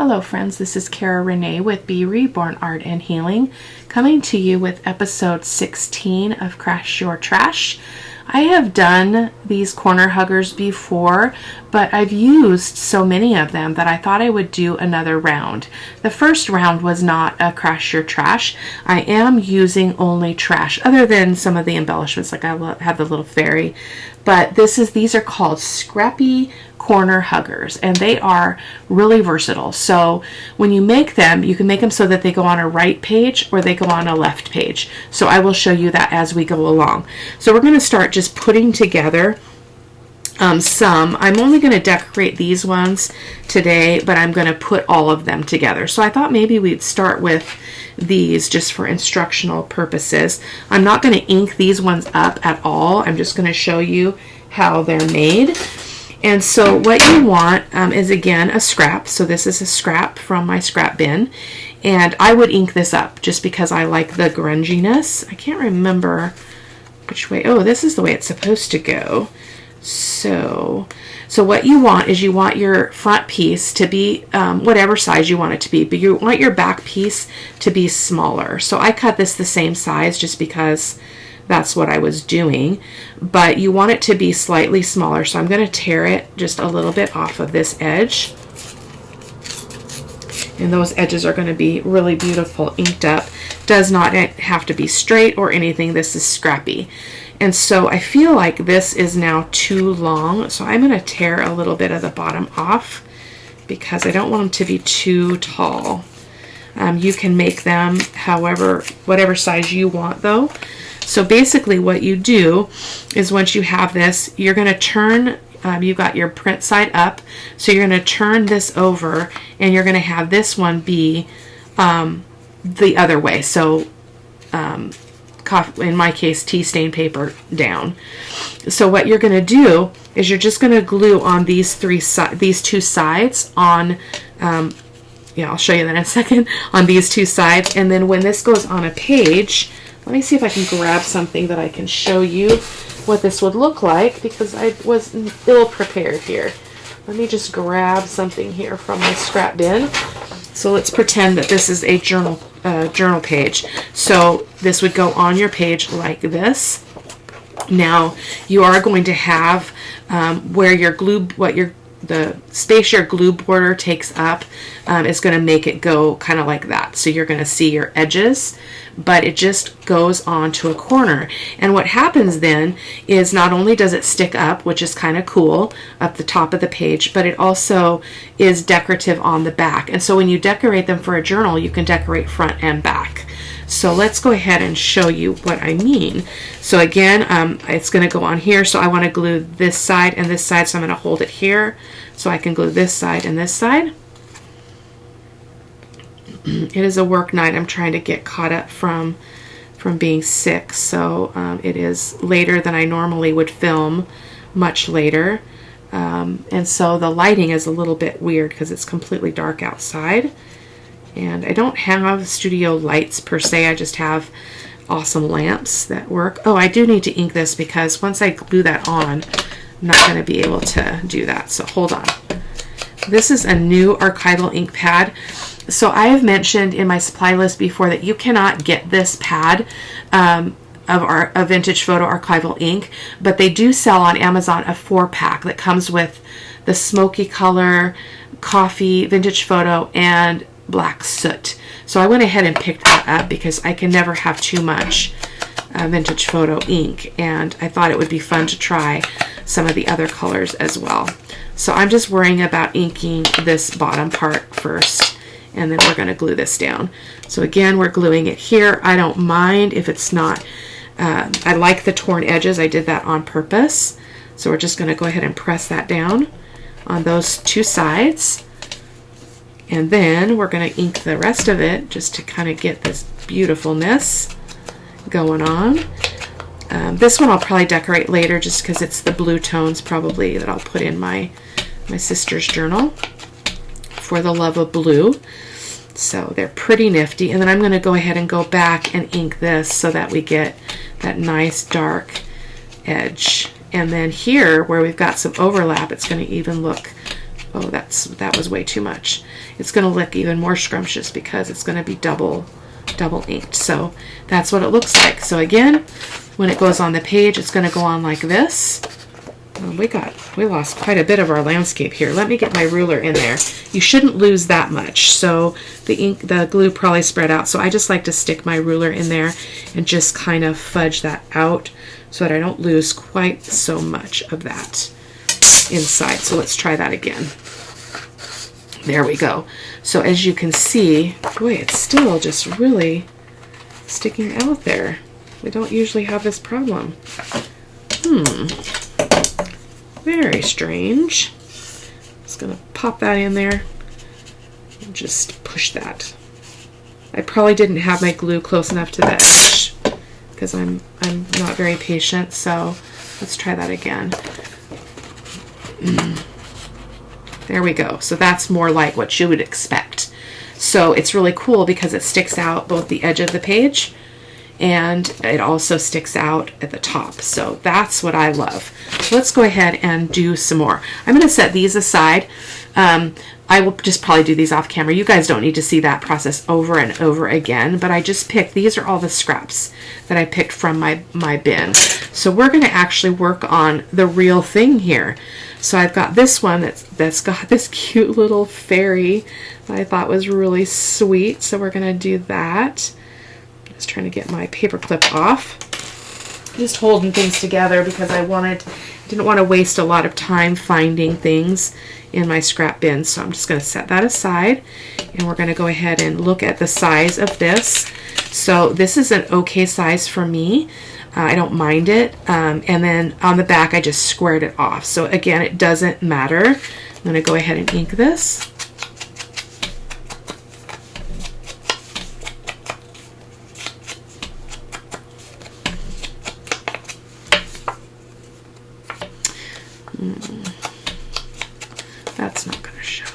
Hello friends, this is Cara-Renee with B.Reborn Art and Healing, coming to you with episode 16 of Crash Your Trash. I have done these corner huggers before, but I've used so many of them that I thought I would do another round. The first round was not a Crash Your Trash. I am using only trash, other than some of the embellishments, like I have the little fairy. But these are called Scrappy corner huggers, and they are really versatile. So when you make them, you can make them so that they go on a right page or they go on a left page. So I will show you that as we go along. So we're going to start just putting together some. I'm only going to decorate these ones today, but I'm going to put all of them together. So I thought maybe we'd start with these just for instructional purposes. I'm not going to ink these ones up at all. I'm just going to show you how they're made. And so what you want is, again, a scrap. So this is a scrap from my scrap bin. And I would ink this up just because I like the grunginess. I can't remember which way. Oh, this is the way it's supposed to go. So what you want is you want your front piece to be whatever size you want it to be, but you want your back piece to be smaller. So I cut this the same size just because that's what I was doing, but you want it to be slightly smaller. So I'm going to tear it just a little bit off of this edge. And those edges are going to be really beautiful inked up. Does not have to be straight or anything. This is scrappy. And so I feel like this is now too long. So I'm going to tear a little bit of the bottom off because I don't want them to be too tall. You can make them whatever size you want though. So basically what you do is once you have this, you're going to turn, you've got your print side up, so you're going to turn this over and you're going to have this one be the other way. So in my case, tea stain paper down. So what you're going to do is you're just going to glue on these two sides on, I'll show you that in a second, on these two sides. And then when this goes on a page, let me see if I can grab something that I can show you what this would look like, because I was ill prepared here. Let me just grab something here from my scrap bin. So let's pretend that this is a journal page. So this would go on your page like this. Now you are going to have where your glue, the space your glue border takes up is going to make it go kind of like that. So you're going to see your edges, but it just goes onto a corner. And what happens then is not only does it stick up, which is kind of cool, up the top of the page, but it also is decorative on the back. And so when you decorate them for a journal, you can decorate front and back. So let's go ahead and show you what I mean. So again, it's going to go on here. So I want to glue this side and this side. So I'm going to hold it here so I can glue this side and this side. It is a work night. I'm trying to get caught up from being sick. So it is later than I normally would film, much later. And so the lighting is a little bit weird because it's completely dark outside. And I don't have studio lights per se. I just have awesome lamps that work. Oh, I do need to ink this because once I glue that on, I'm not going to be able to do that. So hold on. This is a new archival ink pad. So I have mentioned in my supply list before that you cannot get this pad of a vintage photo archival ink, but they do sell on Amazon a 4-pack that comes with the smoky color, coffee, vintage photo, and black soot. So I went ahead and picked that up because I can never have too much vintage photo ink, and I thought it would be fun to try some of the other colors as well. So I'm just worrying about inking this bottom part first, and then we're going to glue this down. So again, we're gluing it here. I don't mind if it's not, I like the torn edges. I did that on purpose. So we're just going to go ahead and press that down on those two sides. And then we're going to ink the rest of it just to kind of get this beautifulness going on. This one I'll probably decorate later just because it's the blue tones probably that I'll put in my sister's journal for the love of blue. So they're pretty nifty. And then I'm going to go ahead and go back and ink this so that we get that nice dark edge. And then here where we've got some overlap, it's going to even look Oh, that was way too much. It's going to look even more scrumptious because it's going to be double inked. So that's what it looks like. So again, when it goes on the page, it's going to go on like this. We lost quite a bit of our landscape here. Let me get my ruler in there. You shouldn't lose that much. So the glue probably spread out. So I just like to stick my ruler in there and just kind of fudge that out so that I don't lose quite so much of that inside. So let's try that again. There we go. So as you can see, boy, it's still just really sticking out there. We don't usually have this problem. Very strange. Just gonna pop that in there and just push that. I probably didn't have my glue close enough to the edge because I'm not very patient. So let's try that again. There we go. So that's more like what you would expect. So it's really cool because it sticks out both the edge of the page and it also sticks out at the top. So that's what I love. So let's go ahead and do some more. I'm going to set these aside. I will just probably do these off camera. You guys don't need to see that process over and over again, but I just picked, these are all the scraps that I picked from my bin. So we're going to actually work on the real thing here. So I've got this one that's got this cute little fairy that I thought was really sweet. So we're going to do that. Just trying to get my paper clip off. Just holding things together because I didn't want to waste a lot of time finding things in my scrap bin. So I'm just going to set that aside and we're going to go ahead and look at the size of this. So this is an okay size for me. I don't mind it. And then on the back I just squared it off. So again, it doesn't matter. I'm going to go ahead and ink this. That's not going to show.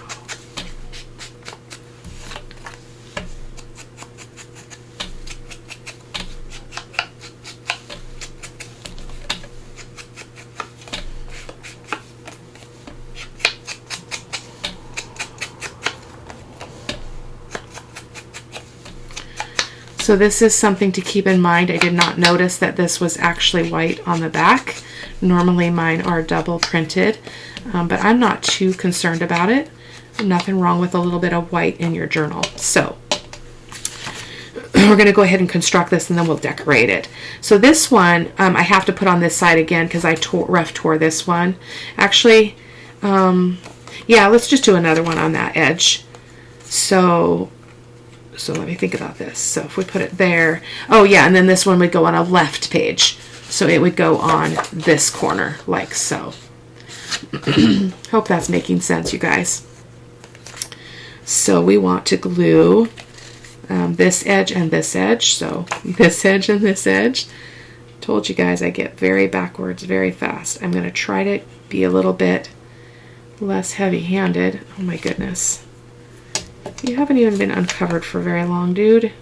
So this is something to keep in mind. I did not notice that this was actually white on the back. Normally mine are double printed, but I'm not too concerned about it. Nothing wrong with a little bit of white in your journal. So we're going to go ahead and construct this and then we'll decorate it. So this one I have to put on this side again because I rough tore this one. Actually, yeah, let's just do another one on that edge. So let me think about this. So if we put it there, oh yeah, and then this one would go on a left page. So it would go on this corner like so. Hope that's making sense, you guys. So we want to glue this edge and this edge. So this edge and this edge. Told you guys I get very backwards very fast. I'm going to try to be a little bit less heavy-handed. Oh my goodness. You haven't even been uncovered for very long, dude.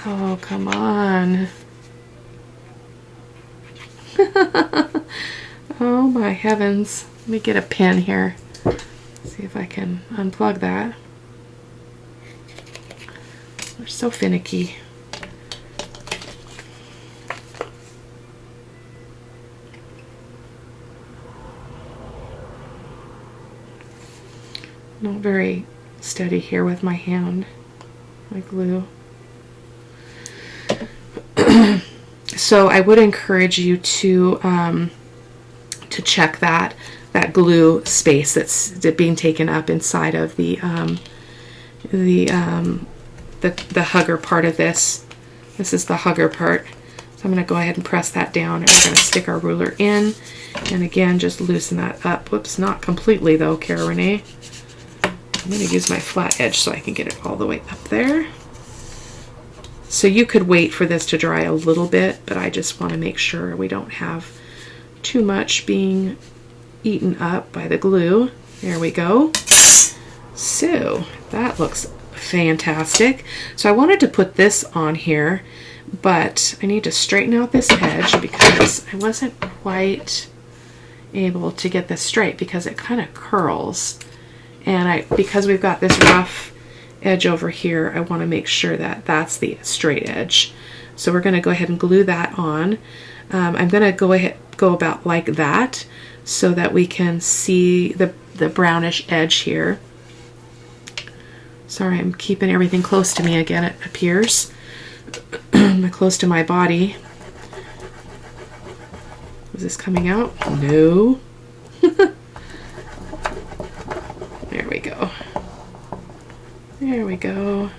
Oh, come on. Oh my heavens. Let me get a pin here. See if I can unplug that. They're so finicky. Not very steady here with my hand, my glue. So I would encourage you to check that glue space that's being taken up inside of the hugger part of this. This is the hugger part. So I'm going to go ahead and press that down, and we're going to stick our ruler in, and again just loosen that up. Whoops, not completely though, Cara-Renee. I'm going to use my flat edge so I can get it all the way up there. So you could wait for this to dry a little bit, but I just want to make sure we don't have too much being eaten up by the glue. There we go. So that looks fantastic. So I wanted to put this on here, But I need to straighten out this edge because I wasn't quite able to get this straight because it kind of curls. And because we've got this rough edge over here, I want to make sure that that's the straight edge. So we're going to go ahead and glue that on. I'm going to go about like that so that we can see the brownish edge here. Sorry, I'm keeping everything close to me again, it appears. Close to my body. Is this coming out? No. There we go. There we go.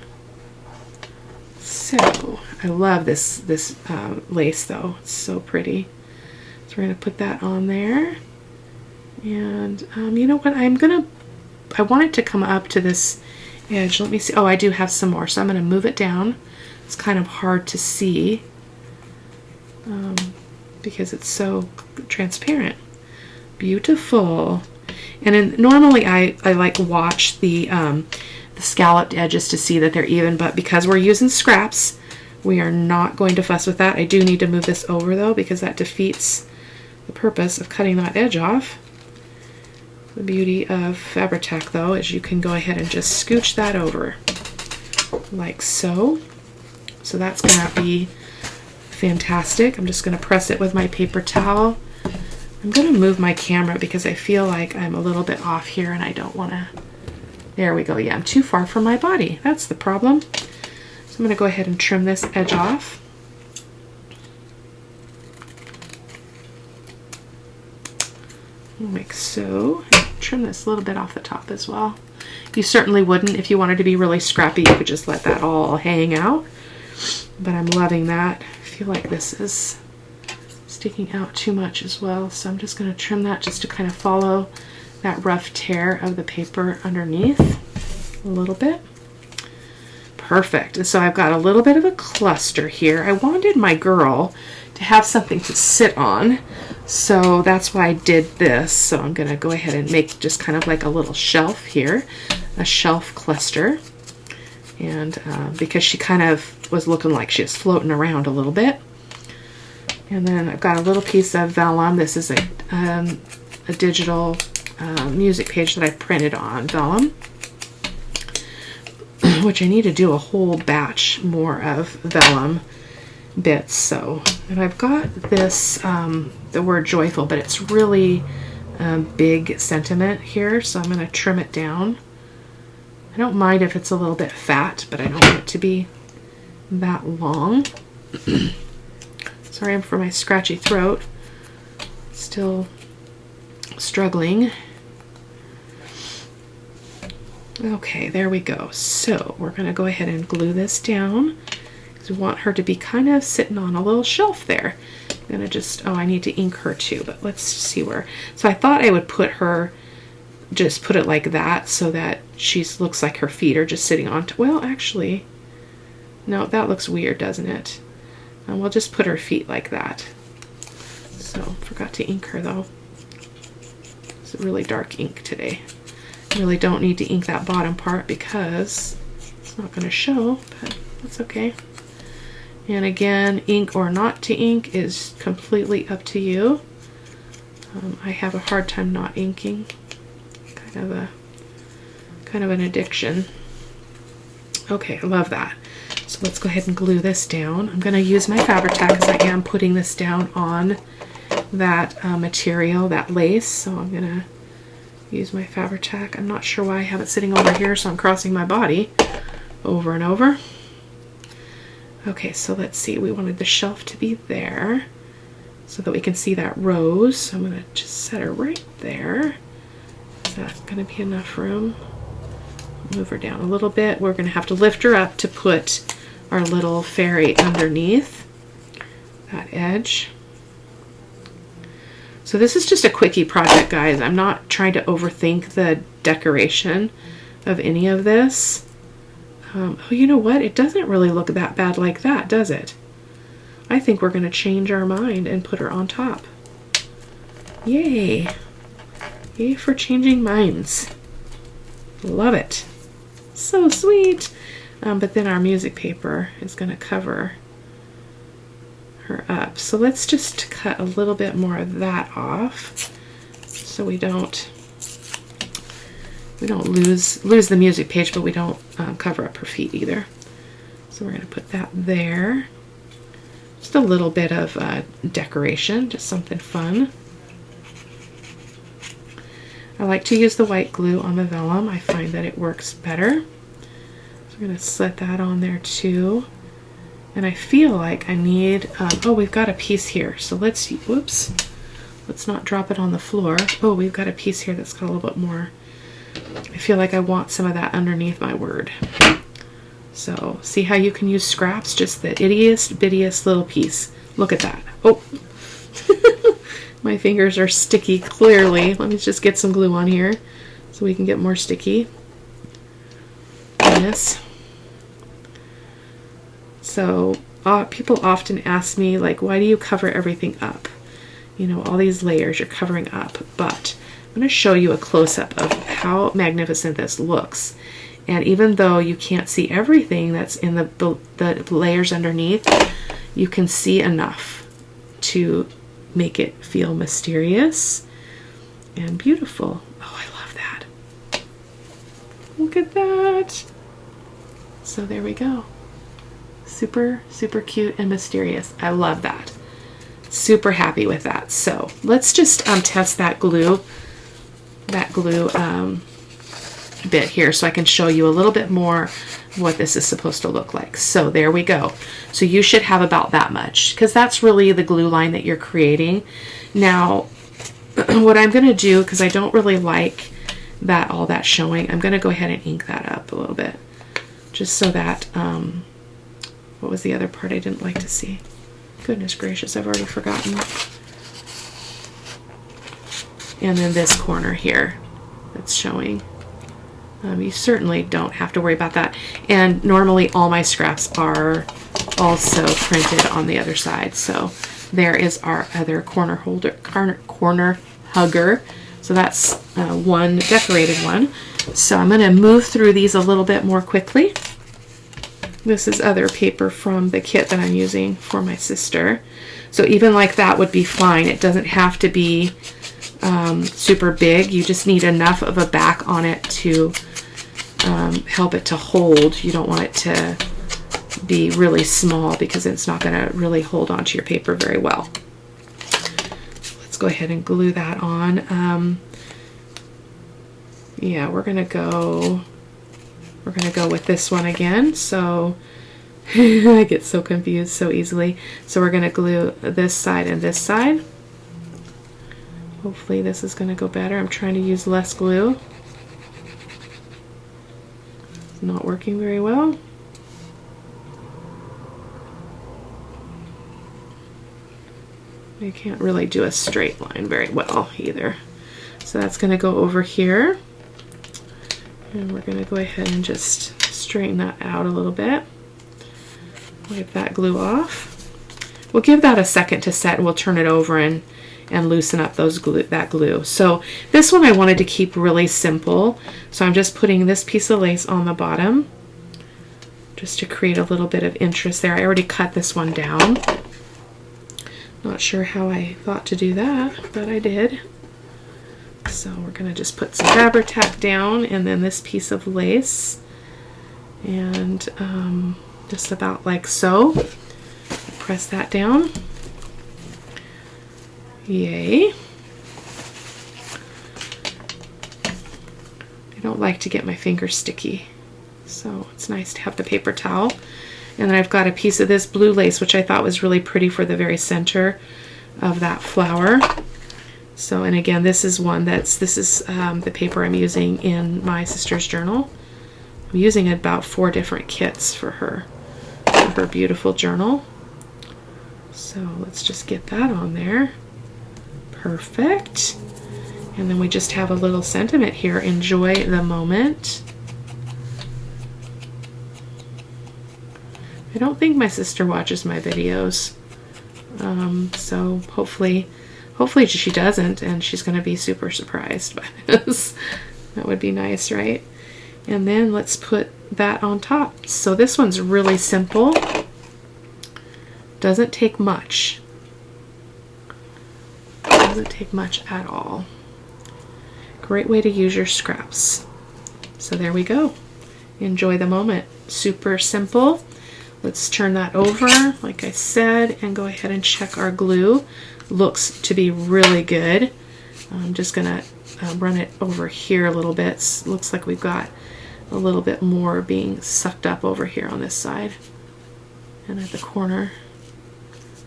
So, I love this lace though. It's so pretty. So we're going to put that on there. And you know what? I want it to come up to this edge. Let me see. Oh, I do have some more. So I'm going to move it down. It's kind of hard to see because it's so transparent. Beautiful. And normally I like watch the scalloped edges to see that they're even, but because we're using scraps, we are not going to fuss with that. I do need to move this over though because that defeats the purpose of cutting that edge off. The beauty of Fabri-Tac though is you can go ahead and just scooch that over like so. So that's going to be fantastic. I'm just going to press it with my paper towel. I'm going to move my camera because I feel like I'm a little bit off here and I don't want to. There we go. Yeah, I'm too far from my body. That's the problem. So I'm going to go ahead and trim this edge off. Like so. Trim this a little bit off the top as well. You certainly wouldn't. If you wanted to be really scrappy, you could just let that all hang out. But I'm loving that. I feel like this is sticking out too much as well. So I'm just going to trim that just to kind of follow that rough tear of the paper underneath a little bit. Perfect. And so I've got a little bit of a cluster here. I wanted my girl to have something to sit on. So that's why I did this. So I'm going to go ahead and make just kind of like a little shelf here, a shelf cluster. And because she kind of was looking like she was floating around a little bit. And then I've got a little piece of vellum. This is a digital music page that I printed on vellum, which I need to do a whole batch more of vellum bits. So, and I've got this, the word joyful, but it's really big sentiment here. So I'm going to trim it down. I don't mind if it's a little bit fat, but I don't want it to be that long. Sorry for my scratchy throat. Still struggling. Okay, there we go. So we're going to go ahead and glue this down because we want her to be kind of sitting on a little shelf there. I'm going to just, oh, I need to ink her too, but let's see where. So I thought I would put her, just put it like that so that she looks like her feet are just sitting on, well, actually, no, that looks weird, doesn't it? We'll just put her feet like that. So, forgot to ink her though. It's a really dark ink today. I really don't need to ink that bottom part because it's not going to show, but that's okay. And again, ink or not to ink is completely up to you. I have a hard time not inking. Kind of an addiction. Okay, I love that. So let's go ahead and glue this down. I'm going to use my Fabri-Tac because I am putting this down on that material, that lace. So I'm going to use my Fabri-Tac. I'm not sure why I have it sitting over here, so I'm crossing my body over and over. Okay, so let's see. We wanted the shelf to be there so that we can see that rose. So I'm going to just set her right there. Is that going to be enough room? Move her down a little bit. We're going to have to lift her up to put our little fairy underneath that edge. So this is just a quickie project, guys. I'm not trying to overthink the decoration of any of this. Oh, you know what? It doesn't really look that bad like that, does it? I think we're going to change our mind and put her on top. Yay! Yay for changing minds. Love it. So sweet. But then our music paper is going to cover her up. So let's just cut a little bit more of that off so we don't lose the music page, but we don't cover up her feet either. So we're going to put that there. Just a little bit of decoration, just something fun. I like to use the white glue on the vellum. I find that it works better. So we're going to set that on there too. And I feel like I need, oh, we've got a piece here. So let's, whoops, let's not drop it on the floor. Oh, we've got a piece here that's got a little bit more. I feel like I want some of that underneath my word. So see how you can use scraps, just the ittiest bittiest little piece. Look at that. Oh, my fingers are sticky clearly. Let me just get some glue on here so we can get more sticky. Goodness. So people often ask me, like, why do you cover everything up? You know, all these layers you're covering up. But I'm going to show you a close-up of how magnificent this looks. And even though you can't see everything that's in the layers underneath, you can see enough to make it feel mysterious and beautiful. Oh, I love that. Look at that. So there we go. Super, super cute and mysterious. I love that. Super happy with that. So let's just test that glue bit here so I can show you a little bit more what this is supposed to look like. So there we go. So you should have about that much, because that's really the glue line that you're creating. Now what I'm going to do, because I don't really like that all that showing, I'm going to go ahead and ink that up a little bit, just so that what was the other part I didn't like to see? Goodness gracious, I've already forgotten. And then this corner here that's showing. You certainly don't have to worry about that. And normally all my scraps are also printed on the other side. So there is our other corner hugger. So that's one decorated one. So I'm going to move through these a little bit more quickly. This is other paper from the kit that I'm using for my sister. So even like that would be fine. It doesn't have to be super big. You just need enough of a back on it to help it to hold. You don't want it to be really small because it's not going to really hold onto your paper very well. Let's go ahead and glue that on. Yeah, we're gonna go with this one again. So I get so confused so easily. So we're gonna glue this side and this side. Hopefully this is gonna go better. I'm trying to use less glue. It's not working very well. I can't really do a straight line very well either. So that's going to go over here. And we're going to go ahead and just straighten that out a little bit. Wipe that glue off. We'll give that a second to set and we'll turn it over and loosen up that glue. So this one I wanted to keep really simple. So I'm just putting this piece of lace on the bottom just to create a little bit of interest there. I already cut this one down. Not sure how I thought to do that, but I did. So we're going to just put some fabric tack down and then this piece of lace, and just about like so. Press that down. Yay. I don't like to get my fingers sticky, so it's nice to have the paper towel. And then I've got a piece of this blue lace, which I thought was really pretty for the very center of that flower. So, and again, this is the paper I'm using in my sister's journal. I'm using about 4 different kits for her beautiful journal. So let's just get that on there. Perfect. And then we just have a little sentiment here. Enjoy the moment. I don't think my sister watches my videos, so hopefully she doesn't, and she's going to be super surprised by this. That would be nice, right? And then let's put that on top. So this one's really simple. Doesn't take much. Doesn't take much at all. Great way to use your scraps. So there we go. Enjoy the moment. Super simple. Let's turn that over, like I said, and go ahead and check our glue. Looks to be really good. I'm just gonna run it over here a little bit. Looks like we've got a little bit more being sucked up over here on this side and at the corner.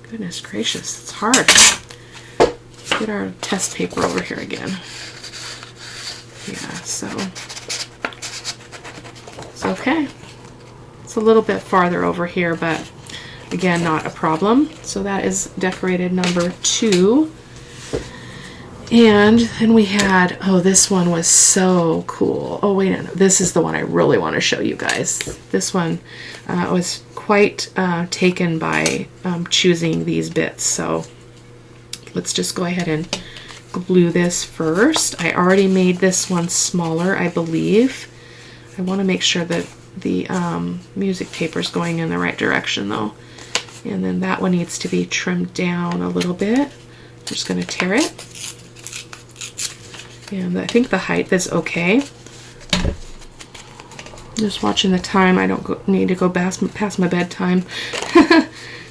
Goodness gracious, it's hard. Let's get our test paper over here again. Yeah, so it's okay. It's a little bit farther over here, but again, not a problem. So that is decorated number 2. And then we had, oh, this one was so cool. Oh, wait, no, this is the one I really want to show you guys. This one was quite taken by choosing these bits. So let's just go ahead and glue this first. I already made this one smaller, I believe. I want to make sure that the music paper is going in the right direction, though. And then that one needs to be trimmed down a little bit. I'm just going to tear it. And I think the height is okay. Just watching the time. I don't need to go past my bedtime.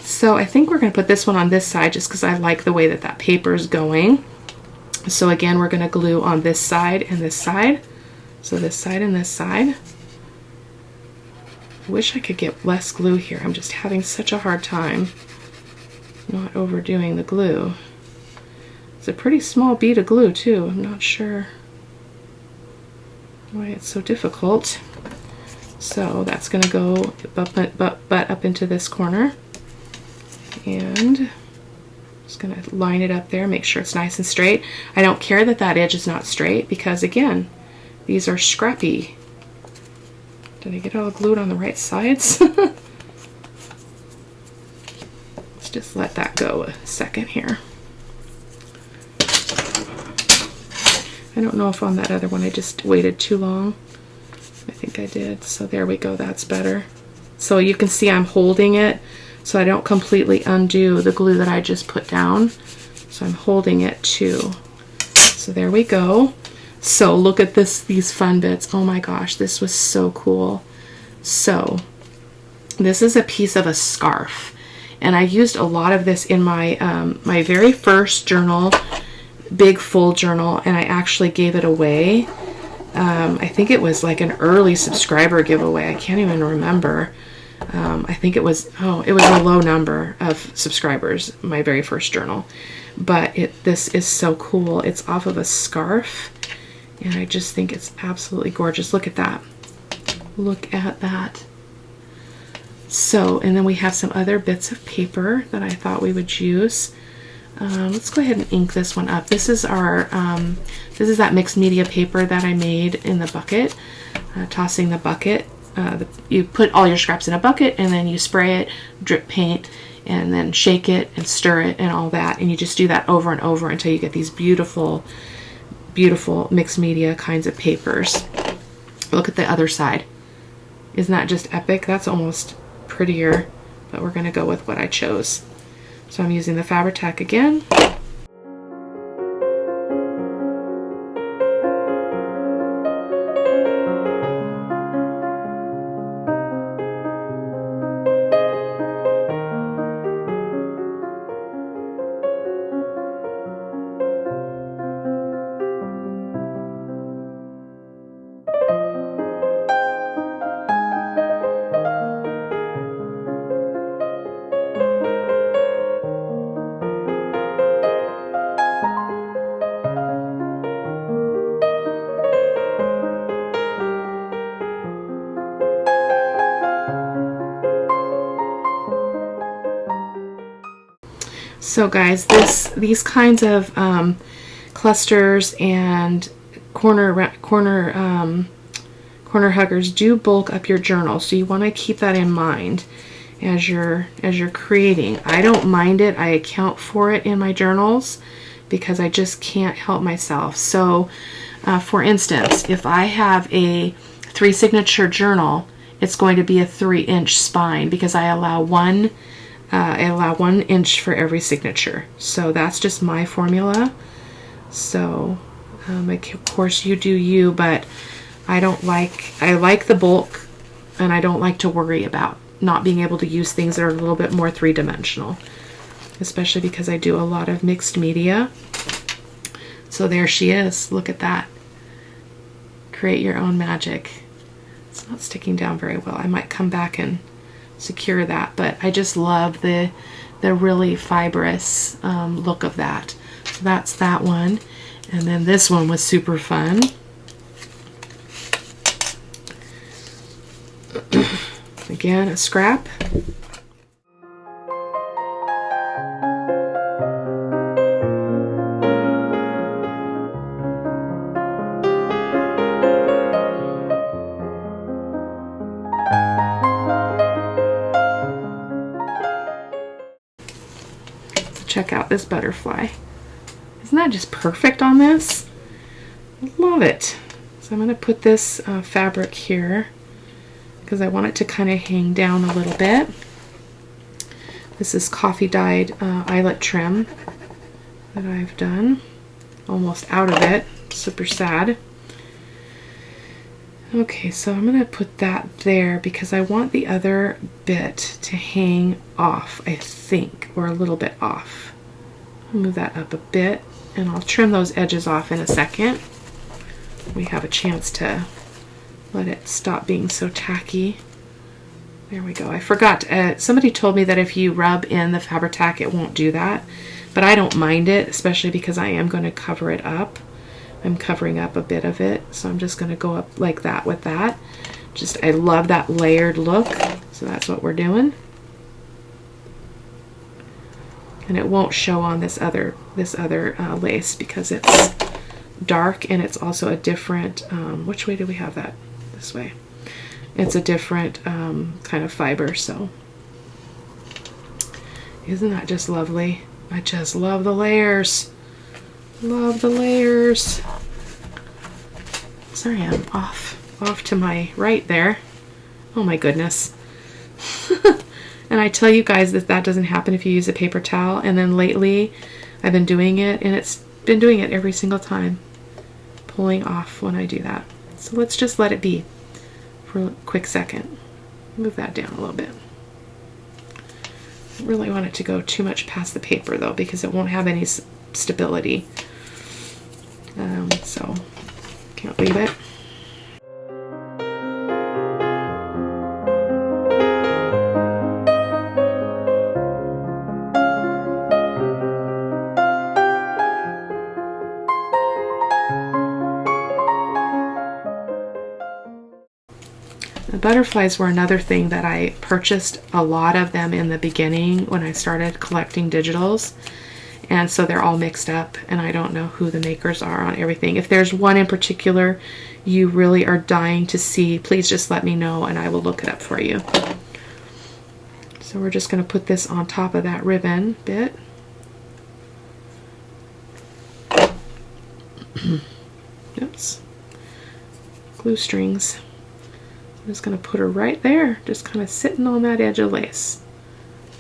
So I think we're going to put this one on this side just because I like the way that that paper is going. So again, we're going to glue on this side and this side. So this side and this side. I wish I could get less glue here. I'm just having such a hard time not overdoing the glue. It's a pretty small bead of glue too. I'm not sure why it's so difficult. So that's going to go butt up into this corner. And just going to line it up there, make sure it's nice and straight. I don't care that that edge is not straight because, again, these are Scrappy. Did I get all glued on the right sides? Let's just let that go a second here. I don't know if on that other one I just waited too long. I think I did. So there we go. That's better. So you can see I'm holding it so I don't completely undo the glue that I just put down. So I'm holding it too. So there we go. So look at this, these fun bits. Oh my gosh, this was so cool. So this is a piece of a scarf. And I used a lot of this in my my very first journal, big full journal, and I actually gave it away. I think it was like an early subscriber giveaway. I can't even remember. I think it was a low number of subscribers, my very first journal. But this is so cool. It's off of a scarf, and I just think it's absolutely gorgeous. Look at that. Look at that. So, and then we have some other bits of paper that I thought we would use. Let's go ahead and ink this one up. This is our, this is that mixed media paper that I made in the bucket, tossing the bucket. You put all your scraps in a bucket and then you spray it, drip paint, and then shake it and stir it and all that. And you just do that over and over until you get these beautiful, beautiful mixed media kinds of papers. Look at the other side. Isn't that just epic? That's almost prettier, but we're going to go with what I chose. So I'm using the Fabri-Tac again. So guys, these kinds of clusters and corner huggers do bulk up your journal, so you want to keep that in mind as you're creating. I don't mind it. I account for it in my journals because I just can't help myself. So for instance, if I have a 3 signature journal, it's going to be a 3-inch spine because I allow one I allow 1 inch for every signature. So that's just my formula. So of course you do you, but I like the bulk, and I don't like to worry about not being able to use things that are a little bit more three-dimensional, especially because I do a lot of mixed media. So there she is. Look at that. Create your own magic. It's not sticking down very well. I might come back and secure that, but I just love the really fibrous look of that. So that's that one. And then this one was super fun. Again, a scrap. Check out this butterfly. Isn't that just perfect on this? Love it. So I'm going to put this fabric here because I want it to kind of hang down a little bit. This is coffee dyed eyelet trim that I've done. Almost out of it. Super sad. Okay, so I'm going to put that there because I want the other bit to hang off, I think, or a little bit off. I'll move that up a bit, and I'll trim those edges off in a second. We have a chance to let it stop being so tacky. There we go. I forgot. Somebody told me that if you rub in the Fabri-Tac, it won't do that, but I don't mind it, especially because I am going to cover it up. I'm covering up a bit of it, so I'm just going to go up like that with that. I love that layered look, so that's what we're doing. And it won't show on this other lace because it's dark, and it's also a different, which way do we have that? This way. It's a different kind of fiber, so isn't that just lovely? I just love the layers. Love the layers. Sorry, I'm off to my right there. Oh my goodness. And I tell you guys that doesn't happen if you use a paper towel. And then lately I've been doing it, and it's been doing it every single time. Pulling off when I do that. So let's just let it be for a quick second. Move that down a little bit. I don't really want it to go too much past the paper though, because it won't have any stability. So can't leave it. The butterflies were another thing that I purchased a lot of them in the beginning when I started collecting digitals. And so they're all mixed up, and I don't know who the makers are on everything. If there's one in particular you really are dying to see, please just let me know and I will look it up for you. So we're just going to put this on top of that ribbon bit. Oops. Glue strings. I'm just going to put her right there, just kind of sitting on that edge of lace.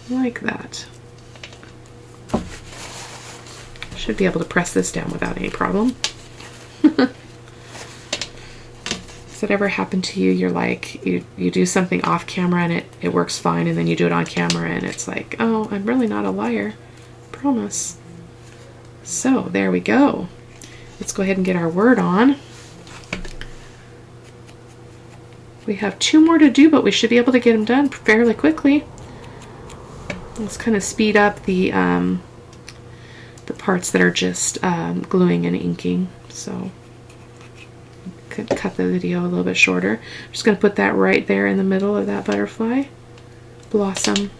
Like that. Should be able to press this down without any problem. Has that ever happened to you? You're like, you do something off camera and it works fine, and then you do it on camera and it's like, oh, I'm really not a liar. Promise. So there we go. Let's go ahead and get our word on. We have 2 more to do, but we should be able to get them done fairly quickly. Let's kind of speed up the parts that are just gluing and inking. So could cut the video a little bit shorter. I'm just going to put that right there in the middle of that butterfly blossom.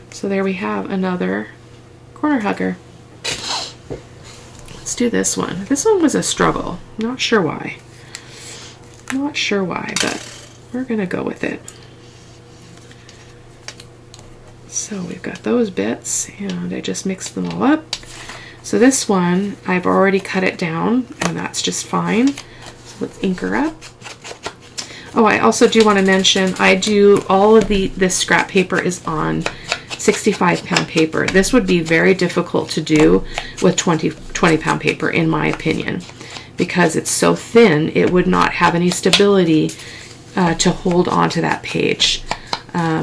So there we have another corner hugger. Let's do this one. This one was a struggle. Not sure why. Not sure why, but we're going to go with it. So we've got those bits, and I just mixed them all up. So this one, I've already cut it down, and that's just fine. So let's ink her up. Oh, I also do want to mention, I do all of this scrap paper is on 65-pound paper. This would be very difficult to do with 20-pound paper, in my opinion, because it's so thin, it would not have any stability to hold onto that page.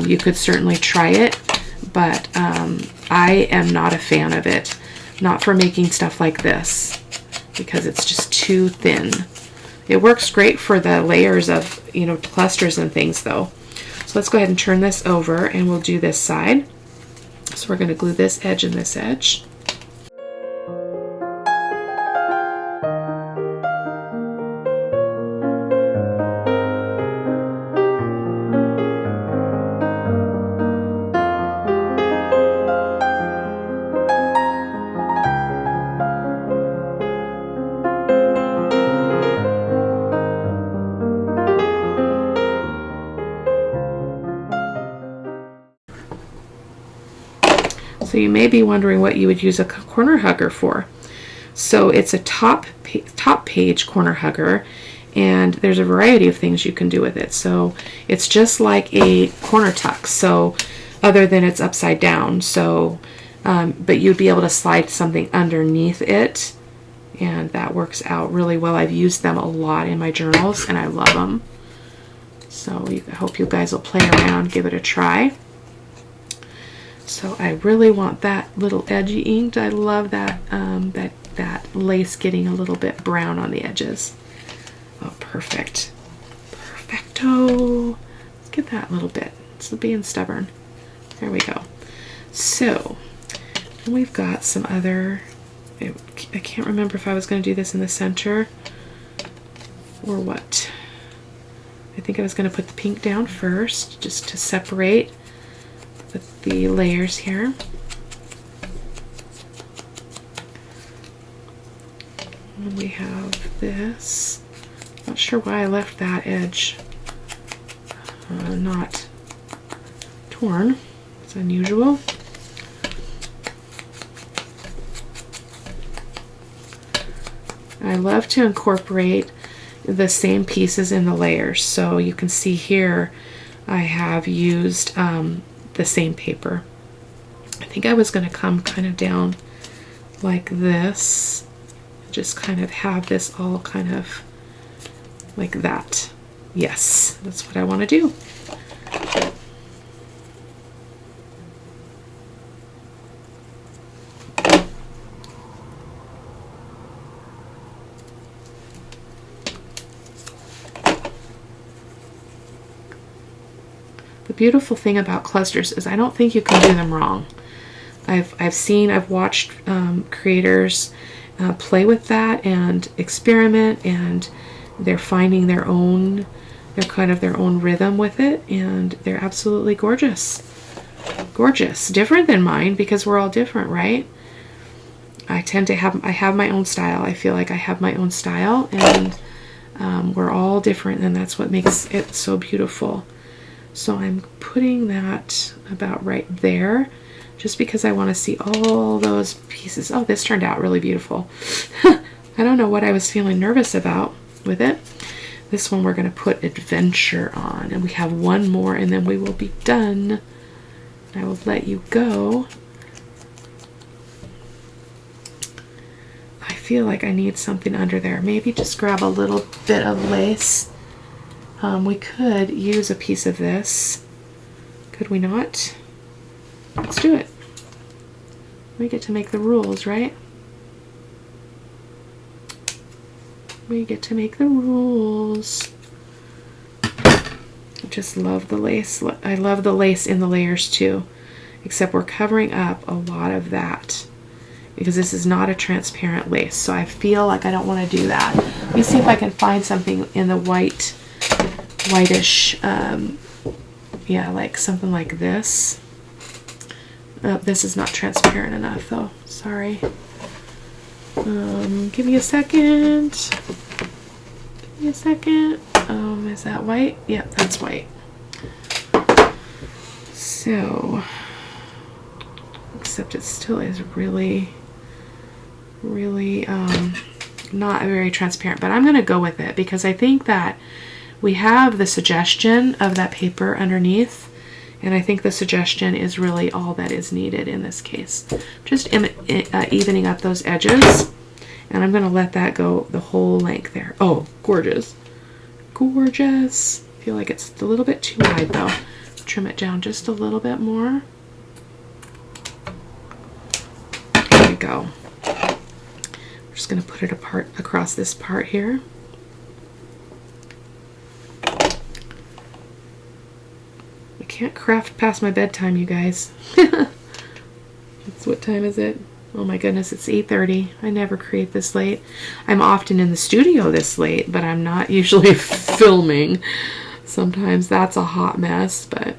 You could certainly try it, but I am not a fan of it. Not for making stuff like this, because it's just too thin. It works great for the layers of, you know, clusters and things though. So let's go ahead and turn this over and we'll do this side. So we're going to glue this edge and this edge. So you may be wondering what you would use a corner hugger for. So it's a top page corner hugger, and there's a variety of things you can do with it. So it's just like a corner tuck, so other than it's upside down. So but you'd be able to slide something underneath it, and that works out really well. I've used them a lot in my journals and I love them. So I hope you guys will play around, give it a try. So I really want that little edgy inked. I love that that lace getting a little bit brown on the edges. Oh, perfect. Perfecto. Let's get that little bit. It's being stubborn. There we go. So we've got some other, I can't remember if I was going to do this in the center or what. I think I was going to put the pink down first just to separate the layers here. And we have this. Not sure why I left that edge not torn. It's unusual. I love to incorporate the same pieces in the layers. So you can see here I have used the same paper. I think I was going to come kind of down like this, just kind of have this all kind of like that. Yes, that's what I want to do. The beautiful thing about clusters is I don't think you can do them wrong. I've watched creators play with that and experiment, and they're finding their own rhythm with it, and they're absolutely gorgeous. Gorgeous. Different than mine, because we're all different, right? I have my own style. I feel like I have my own style, and we're all different, and that's what makes it so beautiful. So I'm putting that about right there, just because I want to see all those pieces. Oh, this turned out really beautiful. I don't know what I was feeling nervous about with it. This one we're going to put adventure on, and we have one more and then we will be done. I will let you go. I feel like I need something under there. Maybe just grab a little bit of lace. We could use a piece of this. Could we not? Let's do it. We get to make the rules, right? We get to make the rules. I just love the lace. I love the lace in the layers too, except we're covering up a lot of that because this is not a transparent lace. So I feel like I don't want to do that. Let me see if I can find something in the whitish, yeah, like something like this. This is not transparent enough though, sorry. Give me a second. Give me a second. Is that white? Yep, that's white. So, except it still is really, really not very transparent, but I'm going to go with it because I think that we have the suggestion of that paper underneath, And I think the suggestion is really all that is needed in this case. Just evening up those edges. And I'm going to let that go the whole length there. Oh, gorgeous. Gorgeous. I feel like it's a little bit too wide though. Trim it down just a little bit more. There we go. I'm just going to put it apart across this part here. I can't craft past my bedtime, you guys. What time is it? Oh my goodness, it's 8:30. I never create this late. I'm often in the studio this late, but I'm not usually filming. Sometimes that's a hot mess, but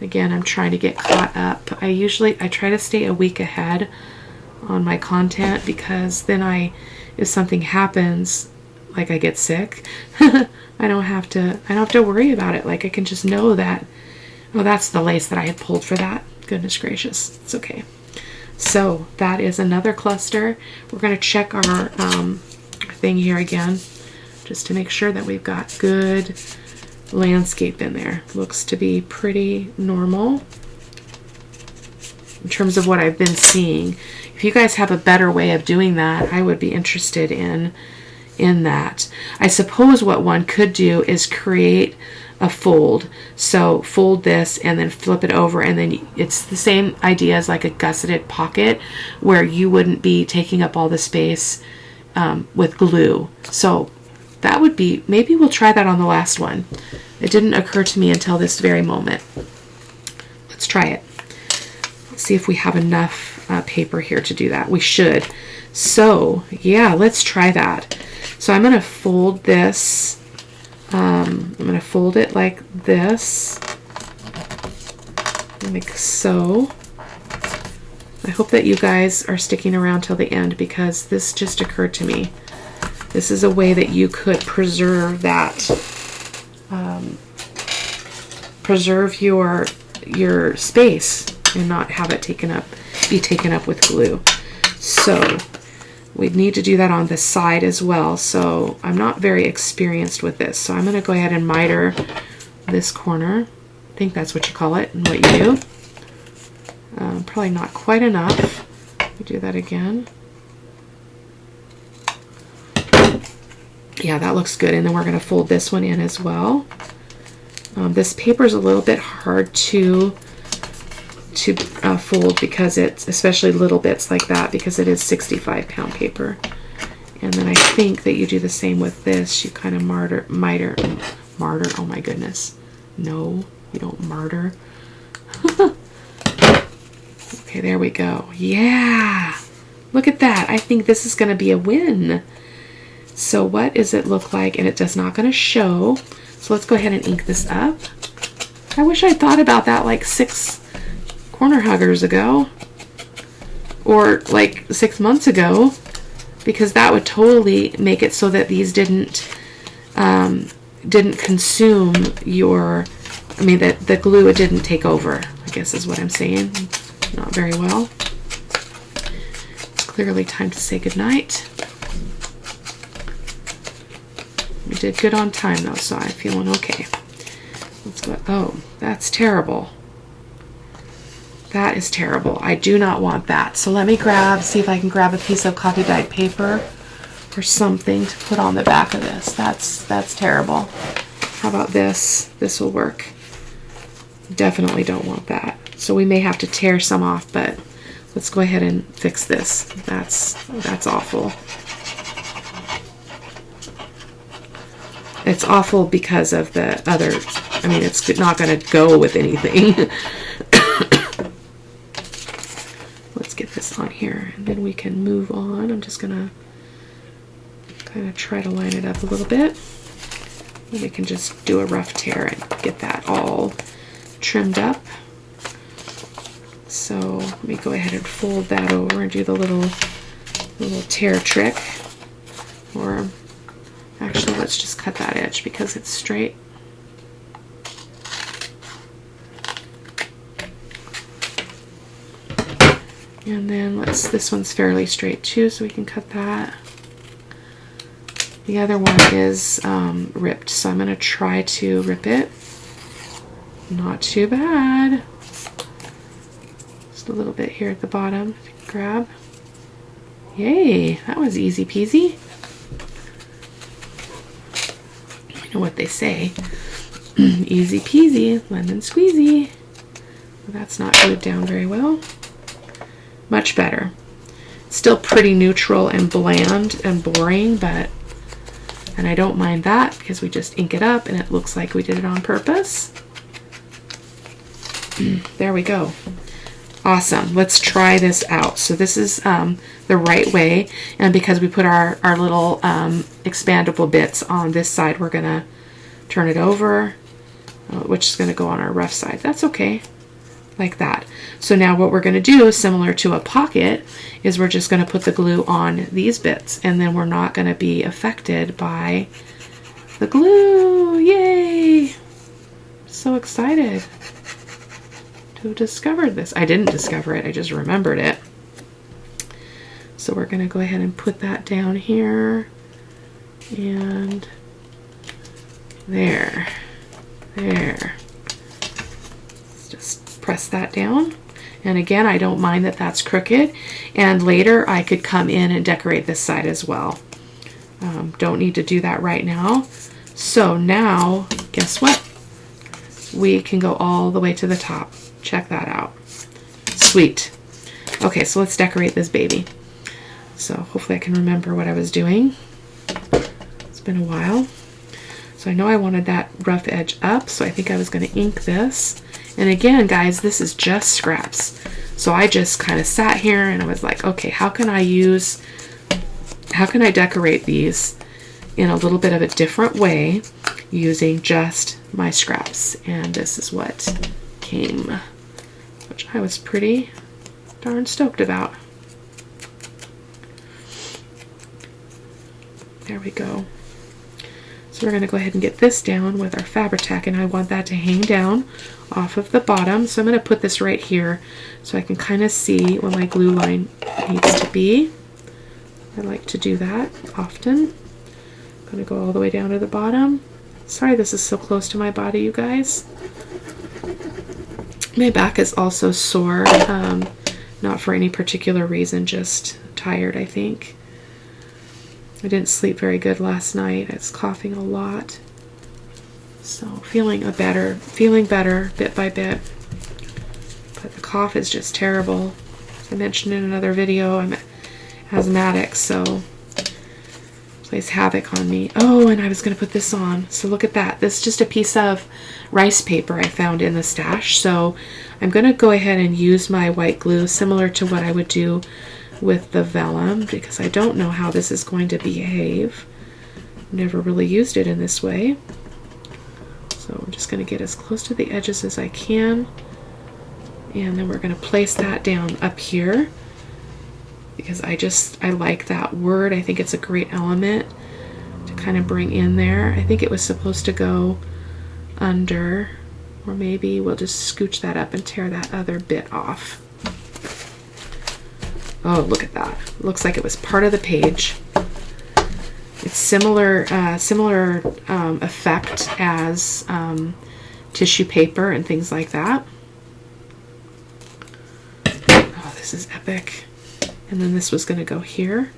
again, I'm trying to get caught up. I try to stay a week ahead on my content, because then if something happens, like I get sick, I don't have to worry about it. Like I can just know that, oh, that's the lace that I had pulled for that. Goodness gracious, it's okay. So that is another cluster. We're going to check our thing here again, just to make sure that we've got good landscape in there. Looks to be pretty normal in terms of what I've been seeing. If you guys have a better way of doing that, I would be interested in that. I suppose what one could do is create a fold. So fold this and then flip it over, and then it's the same idea as like a gusseted pocket, where you wouldn't be taking up all the space with glue. So that would be, maybe we'll try that on the last one. It didn't occur to me until this very moment. Let's try it. Let's see if we have enough paper here to do that. We should. So yeah, let's try that. So I'm going to fold this. I'm going to fold it like this, like so. I hope that you guys are sticking around till the end, because this just occurred to me. This is a way that you could preserve that, preserve your space and not have it be taken up with glue. So we'd need to do that on the side as well. So I'm not very experienced with this. So I'm going to go ahead and miter this corner. I think that's what you call it and what you do. Probably not quite enough. We do that again. Yeah, that looks good. And then we're going to fold this one in as well. This paper is a little bit hard to fold, because it's, especially little bits like that, because it is 65-pound paper. And then I think that you do the same with this. You kind of miter, oh my goodness. No, you don't martyr. Okay, there we go. Yeah, look at that. I think this is going to be a win. So what does it look like? And it does not going to show. So let's go ahead and ink this up. I wish I thought about that like 6 corner huggers ago, or like 6 months ago, because that would totally make it so that these didn't consume your, I mean, that the glue, it didn't take over, I guess is what I'm saying. Not very well. It's clearly time to say goodnight. We did good on time though, so I'm feeling okay. Let's go. Oh, that's terrible. That is terrible. I do not want that. So let me see if I can grab a piece of coffee dyed paper or something to put on the back of this. That's terrible. How about this? This will work. Definitely don't want that. So we may have to tear some off, but let's go ahead and fix this. That's awful. It's awful because of the other, I mean, it's not going to go with anything. Let's get this on here, and then we can move on. I'm just going to kind of try to line it up a little bit. And we can just do a rough tear and get that all trimmed up. So let me go ahead and fold that over and do the little tear trick. Or actually, let's just cut that edge because it's straight. And then this one's fairly straight too, so we can cut that. The other one is ripped, so I'm going to try to rip it. Not too bad. Just a little bit here at the bottom to grab. Yay, that was easy peasy. You know what they say. Easy peasy, lemon squeezy. Well, that's not glued down very well. Much better. Still pretty neutral and bland and boring, but, and I don't mind that because we just ink it up and it looks like we did it on purpose. There we go. Awesome. Let's try this out. So this is the right way, and because we put our little expandable bits on this side, we're going to turn it over, which is going to go on our rough side. That's okay. Like that. So now what we're going to do, similar to a pocket, is we're just going to put the glue on these bits, and then we're not going to be affected by the glue. Yay! So excited to have discovered this. I didn't discover it, I just remembered it. So we're going to go ahead and put that down here, and there. Let's just press that down. And again, I don't mind that that's crooked, and later I could come in and decorate this side as well. Don't need to do that right now. So now, guess what? We can go all the way to the top. Check that out. Sweet. Okay, so let's decorate this baby. So hopefully I can remember what I was doing. It's been a while. So I know I wanted that rough edge up, so I think I was going to ink this. And again, guys, this is just scraps. So I just kind of sat here and I was like, okay, how can I decorate these in a little bit of a different way using just my scraps? And this is what came, which I was pretty darn stoked about. There we go. So we're going to go ahead and get this down with our Fabri-Tac, and I want that to hang down off of the bottom. So I'm going to put this right here so I can kind of see where my glue line needs to be. I like to do that often. I'm going to go all the way down to the bottom. Sorry this is so close to my body, you guys. My back is also sore, not for any particular reason, just tired, I think. I didn't sleep very good last night. I was coughing a lot. So feeling better bit by bit. But the cough is just terrible. As I mentioned in another video, I'm asthmatic, so it plays havoc on me. Oh, and I was going to put this on. So look at that. This is just a piece of rice paper I found in the stash. So I'm going to go ahead and use my white glue similar to what I would do with the vellum, because I don't know how this is going to behave. Never really used it in this way. So I'm just going to get as close to the edges as I can, and then we're going to place that down up here because I like that word. I think it's a great element to kind of bring in there. I think it was supposed to go under, or maybe we'll just scooch that up and tear that other bit off. Oh, look at that. Looks like it was part of the page. It's similar effect as tissue paper and things like that. Oh, this is epic. And then this was going to go here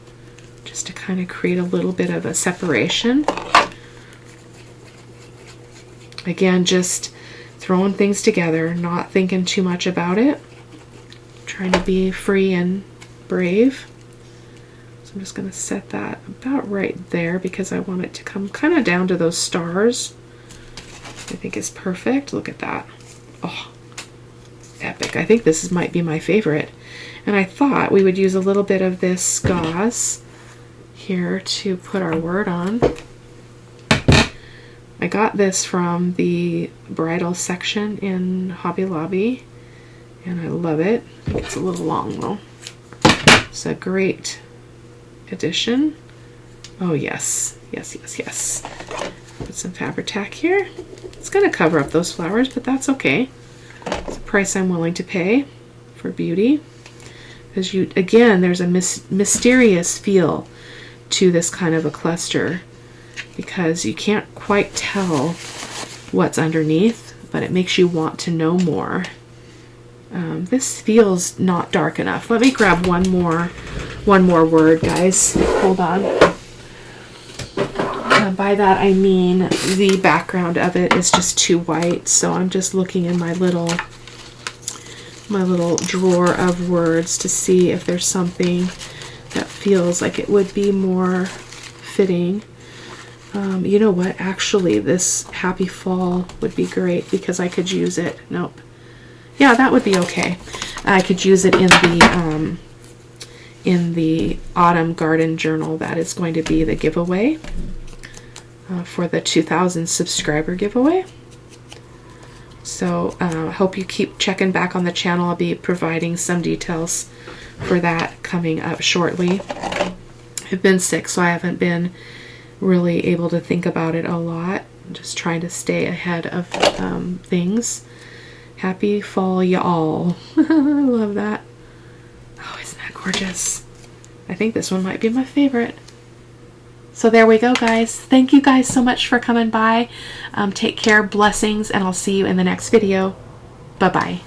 just to kind of create a little bit of a separation. Again, just throwing things together, not thinking too much about it. Trying to be free and brave. So I'm just going to set that about right there because I want it to come kind of down to those stars. I think is perfect. Look at that. Oh, epic. I think this might be my favorite. And I thought we would use a little bit of this gauze here to put our word on. I got this from the bridal section in Hobby Lobby, and I love it. I think it's a little long though. It's a great addition. Oh yes, yes, yes, yes. Put some Fabri-Tac here. It's going to cover up those flowers, but that's okay. It's a price I'm willing to pay for beauty. Because again, there's a mysterious feel to this kind of a cluster because you can't quite tell what's underneath. but it makes you want to know more. This feels not dark enough. Let me grab one more word, guys. Hold on. By that I mean the background of it is just too white, so I'm just looking in my little drawer of words to see if there's something that feels like it would be more fitting. You know what? Actually, this Happy Fall would be great because I could use it. Nope. Yeah, that would be okay. I could use it in the Autumn Garden Journal that is going to be the giveaway for the 2000 subscriber giveaway. So I hope you keep checking back on the channel. I'll be providing some details for that coming up shortly. I've been sick, so I haven't been really able to think about it a lot. I'm just trying to stay ahead of things. Happy fall, y'all. I love that. Oh, isn't that gorgeous? I think this one might be my favorite. So there we go, guys. Thank you guys so much for coming by. Take care, blessings, and I'll see you in the next video. Bye-bye.